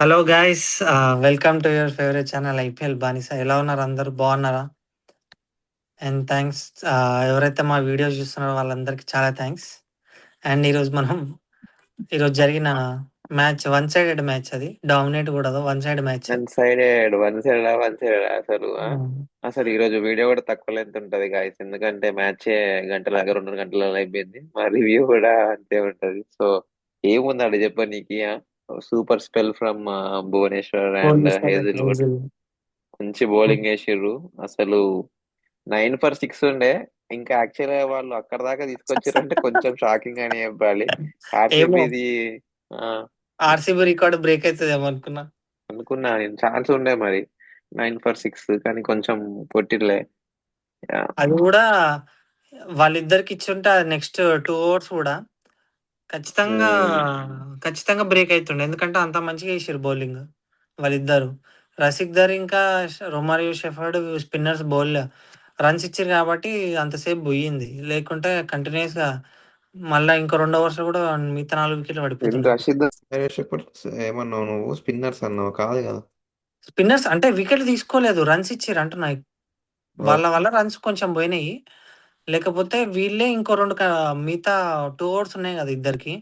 Hello guys, welcome to your favourite channel IPL బానిస. ఎలా ఉన్నారు? అందరూ బాగున్నారా? And thanks. ఎవరైతే మా వీడియోస్ చూస్తున్నారో వాళ్ళందరికీ చాలా థ్యాంక్స్. అండ్ ఈరోజు జరిగిన మ్యాచ్ వన్ సైడెడ్ మ్యాచ్, అది డామినేట్ కూడా one side match. One side అసలు ఈ రోజు వీడియో కూడా తక్కువ లెంత్ ఉంటది గాయస్, ఎందుకంటే మ్యాచ్ గంటలాగా 2 గంటలలో అయిపోయింది. మా రివ్యూ కూడా అంతే ఉంటది. సో ఏముందండి చెప్పనీకి. Super spell from Bhuvneshwar and Hazlewood. మంచి బౌలింగ్ వేసిర్రు. అసలు 9 for 6 ఉండే. ఇంకా యాక్చువల్ గా వాళ్ళు అక్కడ దాకా తీసుకొచ్చారంటే కొంచెం షాకింగ్ అని చెప్పాలి. ఏమో, ఆర్సీబీది ఆర్సీబీ రికార్డ్ బ్రేక్ అవుతుందేమో అనుకున్నా. అనుకున్నా నేను, ఛాన్స్ ఉండే మరి 9 for 6, కానీ కొంచెం కొట్టిర్లే. అది కూడా వాళ్ళిద్దరికి ఇచ్చుంటే నెక్స్ట్ 2 ఓవర్స్ కూడా ఖచ్చితంగా ఉమ్, ఖచ్చితంగా బ్రేక్ అవుతుండే. ఎందుకంటే అంత మంచిగా వేసారు బౌలింగ్ వాళ్ళిద్దరు. రసిక్ దర్ ఇంకా Romario shepherd spinners bowl runs ఇచ్చారు కాబట్టి అంతసేపు పోయింది. లేకుంటే కంటిన్యూస్ గా మళ్ళా ఇంకో 2 ఓవర్స్ కూడా మిగతా 4 వికెట్లు వీళ్ళు పడిపోతుండే. రషీద్ ఏమన్నావు నువ్వు? స్పిన్నర్స్ అన్నావు కాదు కదా? స్పిన్నర్స్ అంటే వికెట్ తీసుకోలేదు, రన్స్ ఇచ్చారు అంటున్నా. వాళ్ళ ఓకే. వల్ల రన్స్ కొంచెం పోయినాయి. లేకపోతే వీళ్ళే ఇంకో మిగతా 2 ఓవర్స్ ఉన్నాయి కదా ఇద్దరికి.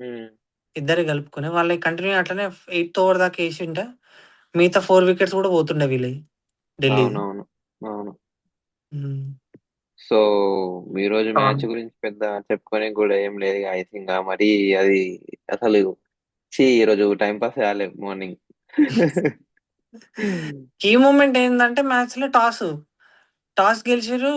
ఉమ్, ఇద్దరు కలుపుకొని వాళ్ళకి కంటిన్యూ అట్లనే 8th ఓవర్ దాకా వేసింటే మిగతా 4 వికెట్స్ కూడా పోతుండే వీళ్ళవి, ఢిల్లీది. అవునవును. అవును. ఉమ్. సో ఈ రోజు మ్యాచ్ అవును. గురించి పెద్ద చెప్పుకోనే కూడా ఏం లేదు ఐ థింక్. మరి అది అసలు ఈ రోజు టైం పాస్ కాలేదు మార్నింగ్. కీ మూమెంట్ ఏంటంటే మ్యాచ్ లో టాస్ గెలిచిర్రు.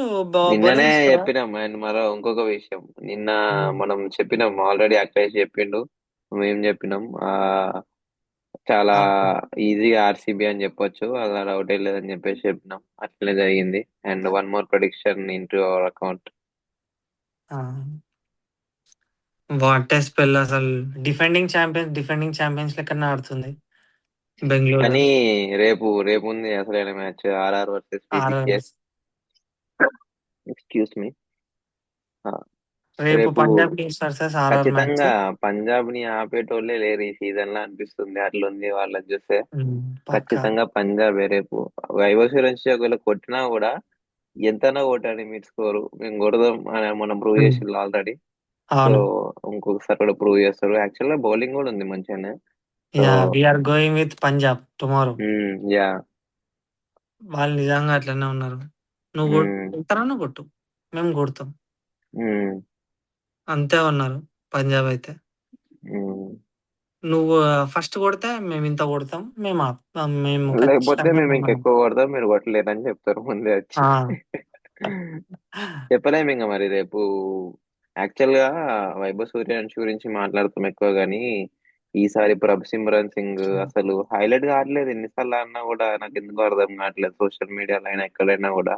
నిన్ననే బౌలింగ్ చేశారు. చెప్పినాం. అండ్ మరో ఇంకొక విషయం, నిన్న ఉమ్. మనం చెప్పినాం ఆల్రెడీ. అఖిలేష్ చెప్పిండు, మేము చెప్పినాం. చాలా అవును. ఈజీగా ఆర్సీబీ అని చెప్పొచ్చు, అలా డౌటే లేదని చెప్పేసి చెప్పినాం. అట్లనే జరిగింది. And one more prediction in to our account. ఆ. వాట్ ఏ స్పెల్ అసలు. డిఫెండింగ్ ఛాంపియన్స్ లెక్కనే ఆడుతుంది బెంగళూరు. కానీ రేపు రేపు ఉంది అసలైన match, RR versus RR. PCKS. Excuse me. రేపు రేపు Punjab kings versus RR match. ఖచ్చితంగా పంజాబ్ ని ఆపేటోళ్ళే లేరు ఈ సీజన్ లో అనిపిస్తుంది. అట్లుంది వాళ్ళని చూస్తే. పక్కా. ఖచ్చితంగా పంజాబ్ రేపు. వైభవ్ సూర్యవంశీ ఒకవేళ కొట్టినా కూడా ఎంతనా కొట్టండి మీరు స్కోరు, మేము కొడదాం అని మనం ప్రూవ్ ఉమ్. చేసిండు ఆల్రెడీ. సో అవును. ఇంకొకసారి కూడా ప్రూవ్ చేస్తారు. యాక్చువల్ గా బౌలింగ్ కూడా ఉంది మంచిగానే. So yeah, we're going with Punjab tomorrow. Yeah. వాళ్ళు నిజంగా అట్లనే ఉన్నారు. నువ్వు కొడతారా? నువ్వు కొట్టు, మేము కొడతాం. అంతే ఉన్నారు పంజాబ్ అయితే. నువ్వు ఫస్ట్ కొడితే మేము ఇంత కొడతాం, మేము లేకపోతే ఖచ్చితంగా మేము మిమ్మల్ని. ఇంకెక్కువ కొడతాం, మీరు కొట్టలేరని చెప్తారు ముందే వచ్చి. ఆ. చెప్పలేము ఇంకా మరి రేపు. యాక్చువల్ గా వైభవ్ సూర్యవంశి గురించి మాట్లాడుతాం ఎక్కువ గానీ, ఈసారి ప్రభ్ సిమ్రన్ సింగ్ అసలు హైలైట్ కావట్లేదు. ఎన్నిసార్లు ఆడినా కూడా నాకు ఎందుకు అర్థం కావట్లేదు. సోషల్ మీడియాలో అయినా ఎక్కడైనా కూడా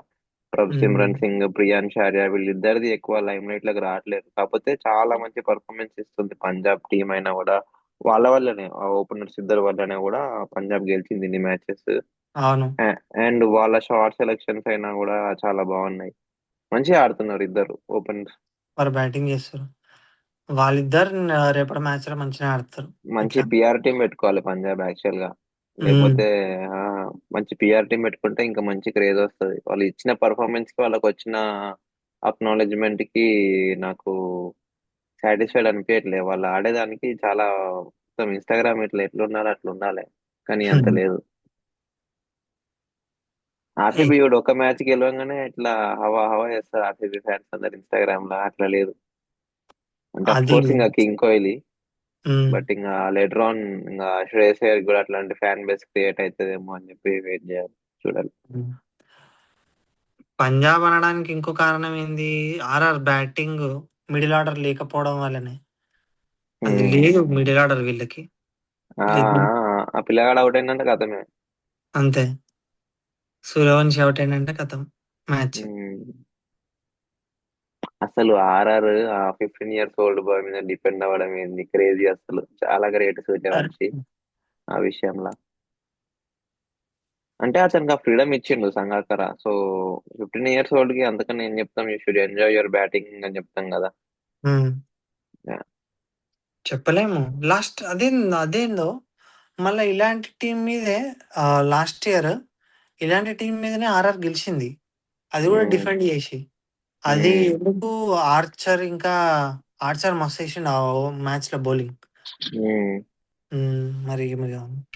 ప్రభ్ ఉమ్. సిమ్రన్ సింగ్, ప్రియాన్ షారియా వీళ్ళిద్దరిది ఎక్కువ లైమ్ లైట్ లకు రావట్లేదు. కాకపోతే చాలా మంచి పర్ఫార్మెన్స్ ఇస్తుంది పంజాబ్ టీం అయినా కూడా. వాళ్ళ వల్లనే, ఆ ఓపెనర్స్ ఇద్దరు వల్లనే కూడా పంజాబ్ గెలిచింది ఇన్ని మ్యాచెస్. అవును. అండ్ వాళ్ళ షార్ట్ సెలెక్షన్స్ అయినా కూడా చాలా బాగున్నాయి. మంచిగా ఆడుతున్నారు ఇద్దరు ఓపెనర్స్. వారు బ్యాటింగ్ చేస్తారు. వాళ్ళిద్దరు రేపటి మ్యాచ్ లో మంచిగా ఆడతారు మంచి ఇట్లా. పిఆర్ టీం పెట్టుకోవాలి పంజాబ్ యాక్చువల్ గా. ఉమ్. లేకపోతే ఆ, మంచి పిఆర్ టీం పెట్టుకుంటే ఇంకా మంచి క్రేజ్ వస్తుంది. వాళ్ళు ఇచ్చిన పర్ఫార్మెన్స్ కి, వాళ్ళకి వచ్చిన అక్నాలెడ్జ్మెంట్ కి నాకు సాటిస్ఫైడ్ అనిపించట్లేదు. వాళ్ళు ఆడేదానికి చాలా మొత్తం ఇన్స్టాగ్రామ్ ఇట్లా ఎట్లున్నారు అట్లా ఉండాలి, కానీ అంత లేదు. ఆర్సీబీ ఏ- కూడా ఒక మ్యాచ్ గెలవంగానే ఇట్లా హవా హవా చేస్తారు ఆర్సీబీ ఫ్యాన్స్ అందరు ఇన్స్టాగ్రామ్ లో. అట్లా లేదు. అంటే అఫ్ అది. కోర్స్ ఇంకా కింగ్ కోహ్లీ. ఉమ్. బట్ ఇంకా లెటర్ ఆన్ ఇంకా శ్రేయస్ అయ్యర్ కూడా అట్లాంటి ఫ్యాన్ బేస్ క్రియేట్ అవుతుందేమో అని చెప్పి వెయిట్ చేయాలి, చూడాలి. పంజాబ్ అనడానికి ఇంకో కారణం ఏంది? ఆర్ఆర్ బ్యాటింగ్ మిడిల్ ఆర్డర్ లేకపోవడం వల్లనే. అది ఉమ్. లేదు మిడిల్ ఆర్డర్ వీళ్ళకి. ఆ వీళ్ళిద్దరు ఆ పిల్లగాడు అవుట్ అయిందంటే కథమే. అంతే. సూర్యవంశి అవుట్ అయిందంటే కథం మ్యాచ్. ఉమ్. అసలు ఆర్ఆర్ ఆ 15 years ఓల్డ్ బాయ్ మీద డిపెండ్ అవ్వడం ఏంది క్రేజీ. అసలు చాలా గ్రేట్ సూర్యవంశి ఆ విషయంలో. అంటే అతనికి ఆ ఫ్రీడమ్ ఇచ్చిండు సంగాకర. సో 15 years ఓల్డ్ కి అంతకన్నా ఏం చెప్తాం, you should enjoy your batting అని చెప్తాం కదా. చెప్పలేము. లాస్ట్ అదేందో మళ్ళా ఇలాంటి టీమ్ మీదే లాస్ట్ ఇయర్ ఇలాంటి టీమ్ మీదనే ఆర్ఆర్ గెలిచింది. అది కూడా ఉమ్, డిఫెండ్ చేసి. అది ఉమ్, ఎందుకు ఆర్చర్ మస్తు వేసిండు ఆ మ్యాచ్ లో బౌలింగ్. ఉమ్. మరి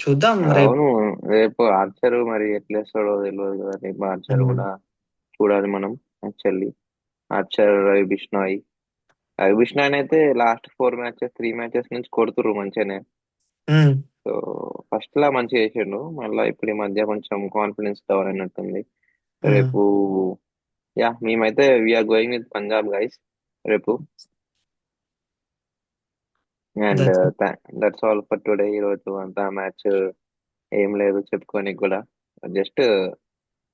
చూద్దాం రేపు. అవును, రేపు ఆర్చర్ మరి ఎట్లేస్తాడో తెలియదు కదా. రేపు ఆర్చర్ ఉమ్, కూడా చూడాలి మనం. యాక్చువల్లీ ఆర్చర్ రవి బిష్నాయ్, రవి బిష్నాయ్ అయితే లాస్ట్ 4 మ్యాచెస్ 3 మ్యాచెస్ నుంచి కొడుతుర్రు మంచిగానే. ఉమ్, సో ఫస్ట్ లా మంచిగా చేసిండు, మళ్ళీ ఇప్పుడు ఈ మధ్య కొంచెం కాన్ఫిడెన్స్ డౌన్ అయినట్టుంది. ఉమ్. రేపు యా మేమైతే we are going with Punjab guys రేపు. And That's it. That's all for today. ఈరోజు అంతా మ్యాచ్ ఏం లేదు చెప్పుకోనికి కూడా. జస్ట్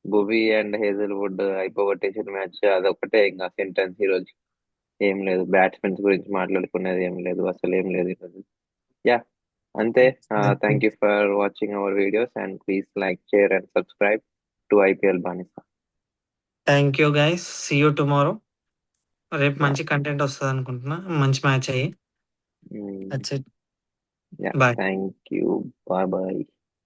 భువి అండ్ హేజల్వుడ్ అయిపోగొట్టేసిన మ్యాచ్ అదొకటే ఇంకా సెంటెన్స్ ఈరోజు. ఏం లేదు, బ్యాట్స్మెన్స్ గురించి మాట్లాడుకునేది ఏం లేదు, అసలు ఏం లేదు ఈరోజు. యా, అంతే. That's thank it. You for watching our videos and please like, share and subscribe to IPL బానిసా. Thank you guys, see you tomorrow. రేపు యా, మంచి కంటెంట్ వస్తుంది అనుకుంటున్నా, మంచి మ్యాచ్ అయ్యి. That's it. Yeah, bye. Thank you, bye bye.